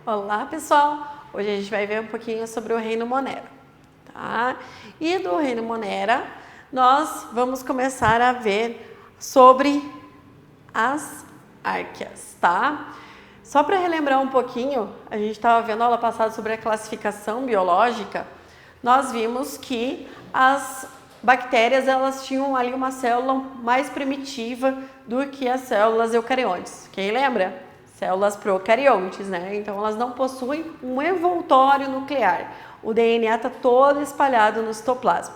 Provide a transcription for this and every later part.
Olá, pessoal! Hoje a gente vai ver um pouquinho sobre o reino Monera, tá? E do reino Monera, nós vamos começar a ver sobre as árqueas, tá? Só para relembrar um pouquinho, a gente estava vendo a aula passada sobre a classificação biológica, nós vimos que as bactérias, elas tinham ali uma célula mais primitiva do que as células eucariontes. Quem lembra? Células procariontes, né? Então, elas não possuem um envoltório nuclear. O DNA está todo espalhado no citoplasma.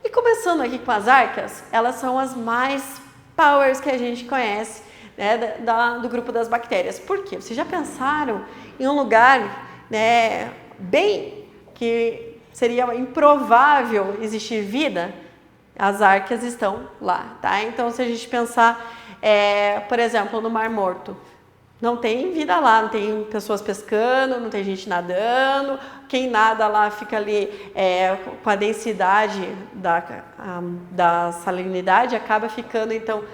E começando aqui com as árqueas, elas são as mais powers que a gente conhece, né, do grupo das bactérias. Por quê? Vocês já pensaram em um lugar, né, bem que seria improvável existir vida? As árqueas estão lá, tá? Então, se a gente pensar, por exemplo, no Mar Morto, não tem vida lá, não tem pessoas pescando, não tem gente nadando. Quem nada lá fica ali com a densidade da salinidade, acaba ficando então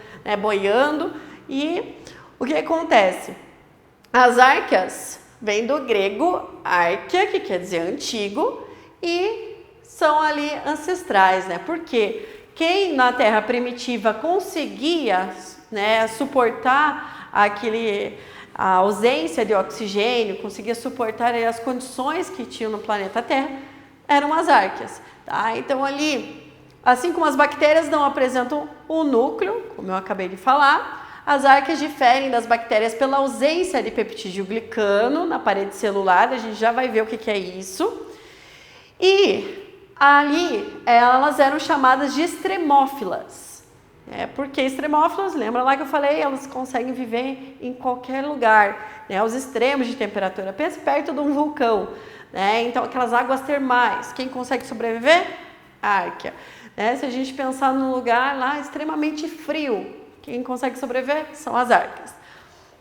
boiando. E o que acontece? As árqueas vêm do grego árquea, que quer dizer antigo, e são ali ancestrais, né? Porque quem na Terra primitiva conseguia, né, suportar a ausência de oxigênio, conseguia suportar as condições que tinham no planeta Terra, eram as árqueas, tá? Então ali, assim como as bactérias não apresentam o núcleo, como eu acabei de falar, as árqueas diferem das bactérias pela ausência de peptídeo glicano na parede celular. A gente já vai ver o que é isso. E ali elas eram chamadas de extremófilas. Porque extremófilos, lembra lá que eu falei, elas conseguem viver em qualquer lugar, né? Aos extremos de temperatura, perto de um vulcão, né? Então aquelas águas termais, quem consegue sobreviver? A árquea, né? Se a gente pensar num lugar lá extremamente frio, quem consegue sobreviver? São as árqueas,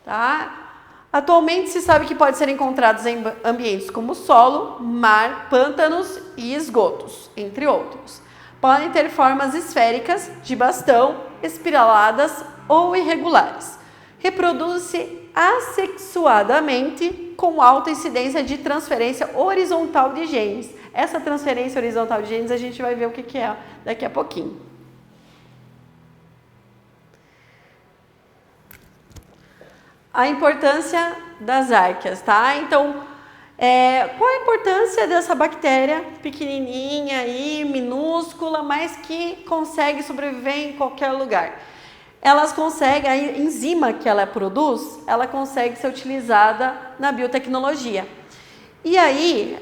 tá? Atualmente se sabe que pode ser encontrados em ambientes como solo, mar, pântanos e esgotos, entre outros. Podem ter formas esféricas, de bastão, espiraladas ou irregulares. Reproduz-se assexuadamente com alta incidência de transferência horizontal de genes. Essa transferência horizontal de genes a gente vai ver o que é daqui a pouquinho. A importância das árqueas, tá? Então, qual a importância dessa bactéria pequenininha e minúscula, mas que consegue sobreviver em qualquer lugar? Elas conseguem, a enzima que ela produz, ela consegue ser utilizada na biotecnologia. E aí,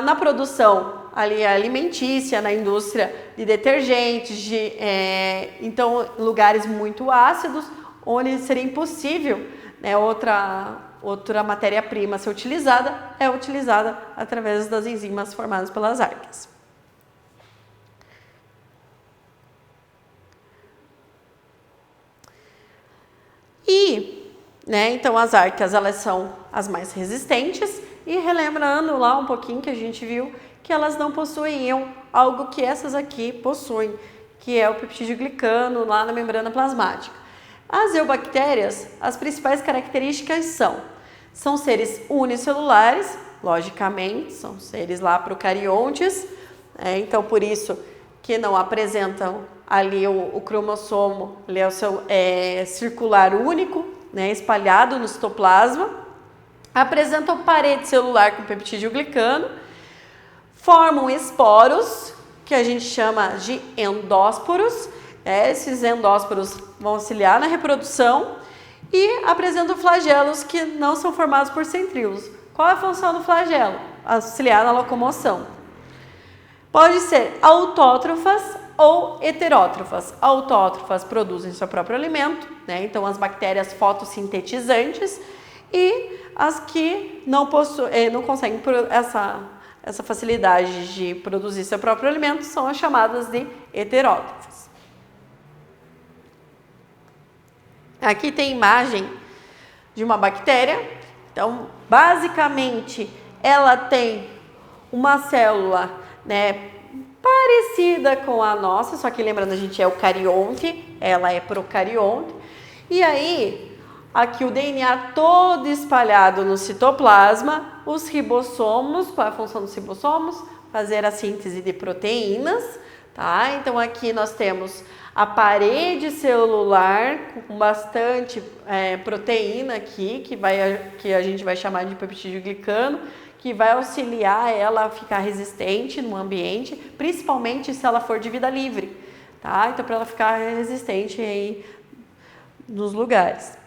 na produção ali alimentícia, na indústria de detergentes, então lugares muito ácidos, onde seria impossível, né, outra matéria-prima ser utilizada, é utilizada através das enzimas formadas pelas árqueas. E, né, então as árqueas, elas são as mais resistentes, e relembrando lá um pouquinho que a gente viu que elas não possuíam algo que essas aqui possuem, que é o peptídeo glicano lá na membrana plasmática. As eubactérias, as principais características são seres unicelulares, logicamente, são seres lá procariontes, então por isso que não apresentam ali o cromossomo, ali é o seu circular único, né, espalhado no citoplasma, apresentam parede celular com peptídeo glicano, formam esporos, que a gente chama de endósporos. Esses endósporos vão auxiliar na reprodução e apresentam flagelos que não são formados por centríolos. Qual é a função do flagelo? Auxiliar na locomoção. Pode ser autótrofas ou heterótrofas. Autótrofas produzem seu próprio alimento, né? Então as bactérias fotossintetizantes, e as que não conseguem essa facilidade de produzir seu próprio alimento são as chamadas de heterótrofas. Aqui tem imagem de uma bactéria. Então, basicamente, ela tem uma célula, né, parecida com a nossa, só que lembrando, a gente é eucarionte, ela é procarionte. E aí, Aqui o DNA todo espalhado no citoplasma, os ribossomos, qual é a função dos ribossomos? Fazer a síntese de proteínas, tá? Então aqui nós temos a parede celular com bastante proteína aqui, que a gente vai chamar de peptídeo glicano, que vai auxiliar ela a ficar resistente no ambiente, principalmente se ela for de vida livre, tá? Então para ela ficar resistente aí nos lugares.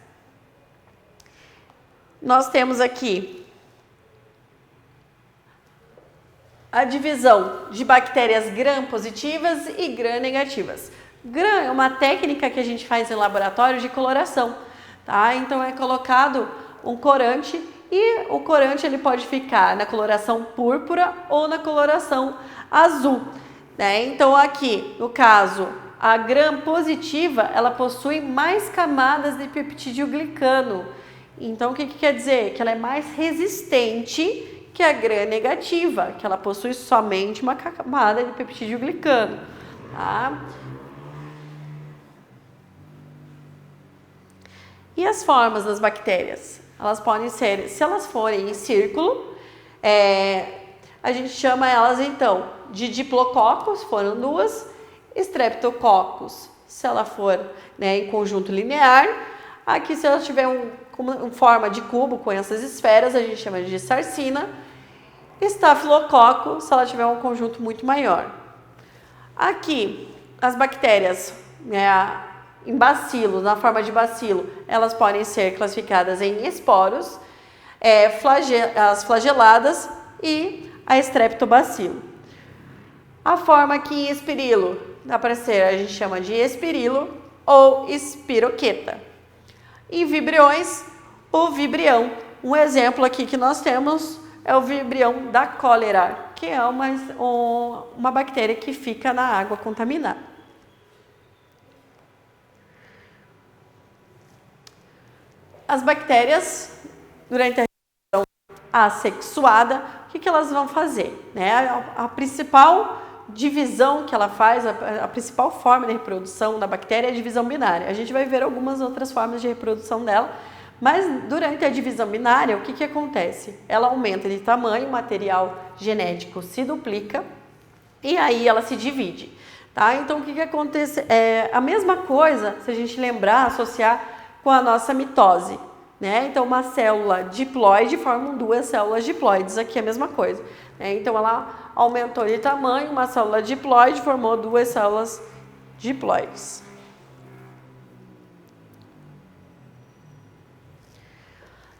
Nós temos aqui a divisão de bactérias gram-positivas e gram-negativas. Gram é uma técnica que a gente faz em laboratório de coloração, tá? Então é colocado um corante e o corante ele pode ficar na coloração púrpura ou na coloração azul, né? Então aqui, no caso, a gram-positiva, ela possui mais camadas de peptídeo glicano. Então, o que quer dizer? Que ela é mais resistente que a gram-negativa, que ela possui somente uma camada de peptídeo glicano, tá? E as formas das bactérias? Elas podem ser, se elas forem em círculo, a gente chama elas então de diplococos, foram duas, streptococcus, se ela for em conjunto linear. Aqui, se ela tiver uma forma de cubo com essas esferas, a gente chama de sarcina. Estafilococo, se ela tiver um conjunto muito maior. Aqui, as bactérias em bacilo, na forma de bacilo, elas podem ser classificadas em esporos, as flageladas e a streptobacilo. A forma aqui em espirilo, dá para ser, a gente chama de espirilo ou espiroqueta. Em vibriões, o vibrião. Um exemplo aqui que nós temos é o vibrião da cólera, que é uma bactéria que fica na água contaminada. As bactérias, durante a reprodução assexuada, o que elas vão fazer? A principal divisão que ela faz, a principal forma de reprodução da bactéria é a divisão binária. A gente vai ver algumas outras formas de reprodução dela, mas durante a divisão binária, o que acontece? Ela aumenta de tamanho, o material genético se duplica e aí ela se divide, tá? Então, o que acontece? É a mesma coisa, se a gente lembrar, associar com a nossa mitose, né? Então, uma célula diploide formam duas células diploides, aqui é a mesma coisa. Então, ela aumentou de tamanho, uma célula diploide formou duas células diploides.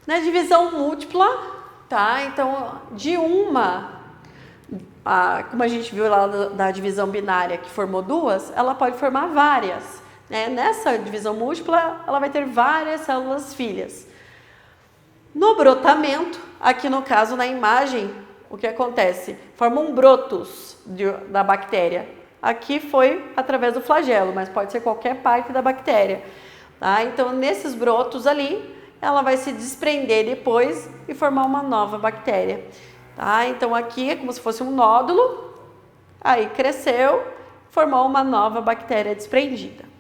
Na divisão múltipla, tá? Então, como a gente viu lá da divisão binária que formou duas, ela pode formar várias. Nessa divisão múltipla, ela vai ter várias células filhas. No brotamento, aqui no caso na imagem, o que acontece? Formam brotos da bactéria. Aqui foi através do flagelo, mas pode ser qualquer parte da bactéria. Tá? Então, nesses brotos ali, ela vai se desprender depois e formar uma nova bactéria. Tá? Então, aqui é como se fosse um nódulo, aí cresceu, formou uma nova bactéria desprendida.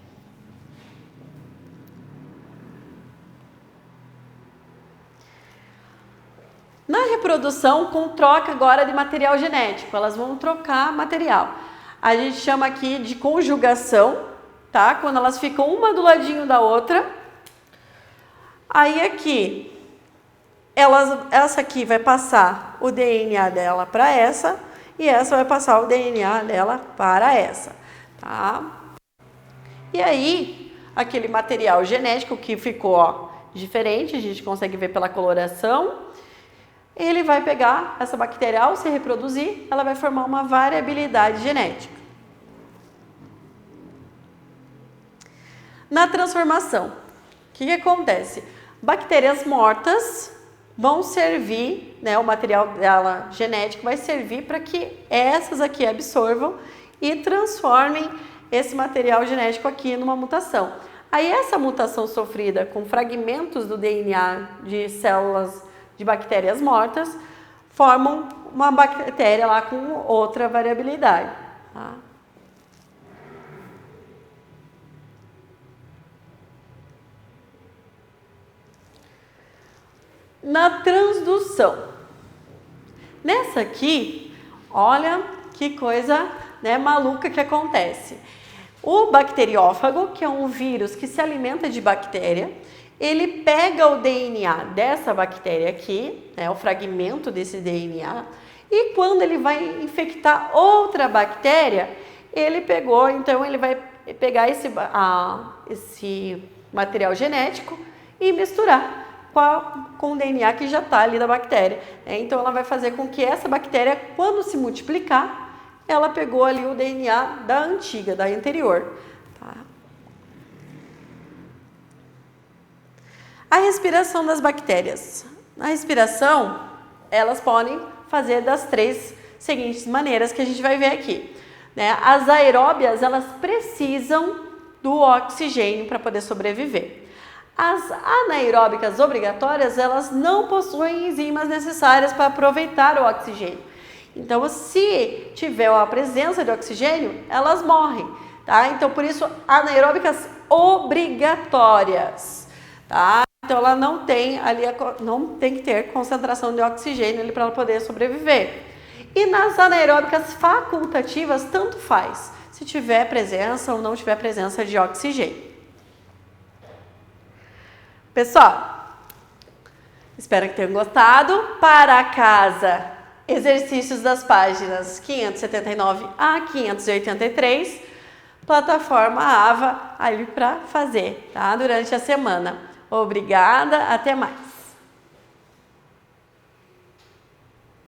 Na reprodução, com troca agora de material genético, elas vão trocar material. A gente chama aqui de conjugação, tá? Quando elas ficam uma do ladinho da outra. Aí aqui, essa aqui vai passar o DNA dela para essa e essa vai passar o DNA dela para essa, tá? E aí, aquele material genético que ficou diferente, a gente consegue ver pela coloração. Ele vai pegar essa bactéria, ao se reproduzir, ela vai formar uma variabilidade genética. Na transformação, o que acontece? Bactérias mortas vão servir, o material dela genético vai servir para que essas aqui absorvam e transformem esse material genético aqui numa mutação. Aí essa mutação sofrida com fragmentos do DNA de células de bactérias mortas, formam uma bactéria lá com outra variabilidade. Tá? na transdução. Nessa aqui, olha que coisa, né, maluca que acontece. O bacteriófago, que é um vírus que se alimenta de bactéria, ele pega o DNA dessa bactéria aqui, né, o fragmento desse DNA, e quando ele vai infectar outra bactéria, ele pegou, então ele vai pegar esse material genético e misturar com o DNA que já está ali da bactéria. Então ela vai fazer com que essa bactéria, quando se multiplicar, ela pegou ali o DNA da antiga, da anterior. Tá? A respiração das bactérias. Na respiração, elas podem fazer das 3 seguintes maneiras que a gente vai ver aqui. Né? As aeróbias, elas precisam do oxigênio para poder sobreviver. As anaeróbicas obrigatórias, elas não possuem enzimas necessárias para aproveitar o oxigênio. Então, se tiver a presença de oxigênio, elas morrem, tá? Então, por isso, anaeróbicas obrigatórias, tá? Então, ela não tem que ter concentração de oxigênio ali para ela poder sobreviver. E nas anaeróbicas facultativas, tanto faz, se tiver presença ou não tiver presença de oxigênio. Pessoal, espero que tenham gostado. Para casa, exercícios das páginas 579 a 583, plataforma AVA ali para fazer, tá? Durante a semana. Obrigada, até mais.